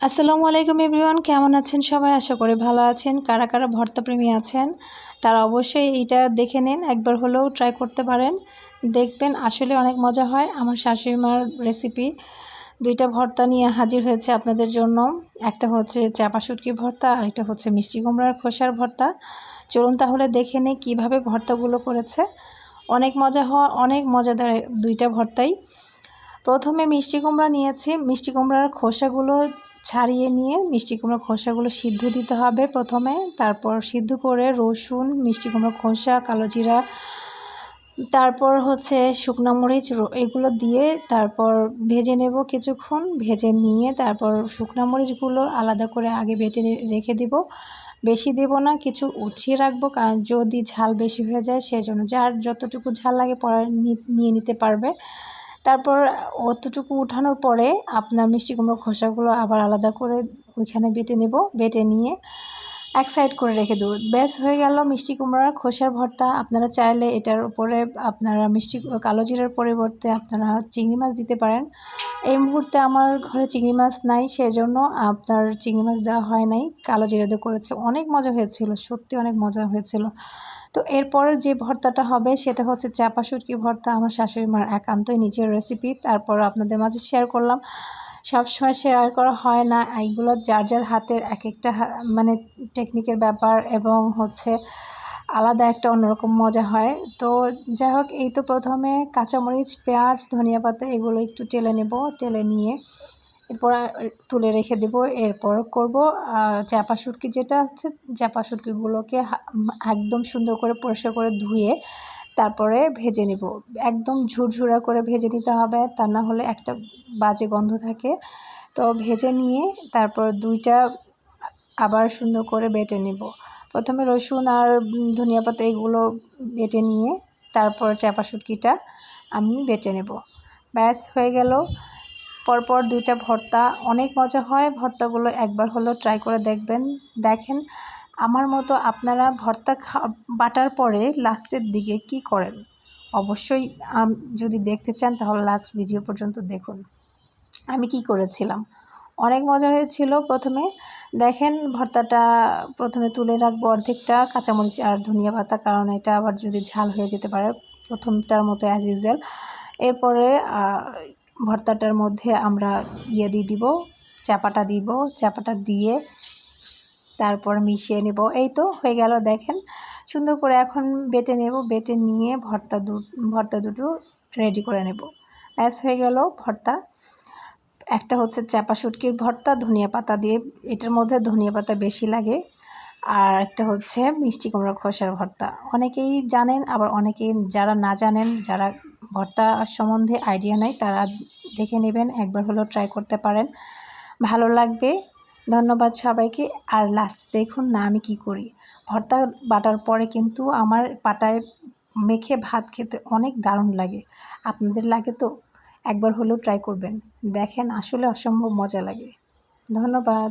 আসসালামু আলাইকুম এভরিওয়ান, কেমন আছেন সবাই? আশা করি ভালো আছেন। কারা কারা ভর্তা প্রেমী আছেন তারা অবশ্যই এটা দেখে নিন, একবার হলেও ট্রাই করতে পারেন। দেখবেন আসলে অনেক মজা হয়। আমার শাশুড়ি মার রেসিপি। দুইটা ভর্তা নিয়ে হাজির হয়েছে আপনাদের জন্য। একটা হচ্ছে চাপা শুটকি ভর্তা, আর একটা হচ্ছে মিষ্টি কুমড়ার খোসার ভর্তা। চলুন তাহলে দেখে নিই কীভাবে ভর্তাগুলো করেছে। অনেক মজা হয়, অনেক মজাদার দুইটা ভর্তাই। প্রথমে মিষ্টি কুমড়া নিয়েছি। মিষ্টি কুমড়ার খোসাগুলো ছাড়িয়ে নিয়ে মিষ্টি কুমড়ার খোসাগুলো সিদ্ধ দিতে হবে প্রথমে। তারপর সিদ্ধ করে রসুন, মিষ্টি কুমড়ার খোসা, কালো জিরা, তারপর হচ্ছে শুকনো মরিচ এগুলো দিয়ে তারপর ভেজে নেব কিছুক্ষণ। ভেজে নিয়ে তারপর শুকনো মরিচগুলো আলাদা করে আগে বেটে রেখে দিব। বেশি দেব না, কিছু উঠিয়ে রাখবো, কারণ যদি ঝাল বেশি হয়ে যায় সেজন্য। যার যতটুকু ঝাল লাগে পরে নিয়ে নিতে পারবে। তারপর অতটুকু উঠানোর পরে আপনার মিষ্টি কুমড়োর খোসাগুলো আবার আলাদা করে ওইখানে বেটে নেব। বেটে নিয়ে এক সাইড করে রেখে দেবো। ব্যাস হয়ে গেল মিষ্টি কুমড়ার খোসার ভর্তা। আপনারা চাইলে এটার উপরে আপনারা কালো জিরার পরিবর্তে আপনারা চিংড়ি মাছ দিতে পারেন। এই মুহূর্তে আমার ঘরে চিংড়ি মাছ নাই, সেজন্য আপনার চিংড়ি মাছ দেওয়া হয় নাই, কালো জিরা দিয়ে করেছে। অনেক মজা হয়েছিল, সত্যি অনেক মজা হয়েছিল। তো এরপরের যে ভর্তাটা হবে সেটা হচ্ছে চাপা শুটকি ভর্তা, আমার শাশুড়ি মার একান্তই নিজের রেসিপি। তারপর আপনাদের মাঝে শেয়ার করলাম। সবসময় শেয়ার করা হয় না, এইগুলো যার যার হাতের এক একটা মানে টেকনিকের ব্যাপার, এবং হচ্ছে আলাদা একটা অন্যরকম মজা হয়। তো যাই হোক, এই তো প্রথমে কাঁচামরিচ, পেঁয়াজ, ধনিয়া পাতা এগুলো একটু টেলে নেব। টেলে নিয়ে এরপর তুলে রেখে দেব। এরপর করব চাপা শুটকি, যেটা হচ্ছে চাপা শুটকিগুলোকে একদম সুন্দর করে পরিষ্কার করে ধুয়ে তারপরে ভেজে নেব। একদম ঝুরঝুরা করে ভেজে নিতে হবে, তা না হলে একটা বাজে গন্ধ থাকে। তো ভেজে নিয়ে তারপর দুইটা আবার সুন্দর করে বেটে নেব। প্রথমে রসুন আর ধনিয়া পাতা এগুলো বেটে নিয়ে তারপর চাপা শুটকিটা আমি বেটে নেব। ব্যাস হয়ে গেল। পরপর দুইটা ভর্তা, অনেক মজা হয়। ভর্তাগুলো একবার হলেও ট্রাই করে দেখেন আমার মতো আপনারা ভর্তা বাটার পরে লাস্টের দিকে কি করেন অবশ্যই যদি দেখতে চান তাহলে লাস্ট ভিডিও পর্যন্ত দেখুন আমি কি করেছিলাম। অনেক মজা হয়েছিল। প্রথমে দেখেন ভর্তাটা প্রথমে তুলে রাখবো অর্ধেকটা, কাঁচামরিচ আর ধনিয়া পাতা, কারণ এটা আবার যদি ঝাল হয়ে যেতে পারে প্রথমটার মতো অ্যাজ ইউজুয়াল। এরপরে ভর্তাটার মধ্যে আমরা দিয়ে দিব, চাপাটা দিব। চাপাটা দিয়ে তারপর মিশিয়ে নেব। এই তো হয়ে গেল। দেখেন সুন্দর করে এখন বেটে নেব। বেটে নিয়ে ভর্তা দুটো রেডি করে নেব। ব্যাস হয়ে গেল ভর্তা। একটা হচ্ছে চাপা শুটকির ভর্তা ধনিয়া পাতা দিয়ে, এটার মধ্যে ধনিয়া পাতা বেশি লাগে। আর একটা হচ্ছে মিষ্টি কুমড়া খোসার ভর্তা। অনেকেই জানেন, আবার অনেকেই যারা না জানেন, যারা ভর্তা সম্বন্ধে আইডিয়া নাই, তারা দেখে নেবেন, একবার হলেও ট্রাই করতে পারেন, ভালো লাগবে। ধন্যবাদ সবাইকে। আর লাস্ট দেখুন না আমি কি করি। ভর্তা বাটার পরে কিন্তু আমার পাটায় মেখে ভাত খেতে অনেক দারুণ লাগে। আপনাদের লাগে তো? একবার হলেও ট্রাই করবেন, দেখেন আসলে অসম্ভব মজা লাগে। ধন্যবাদ।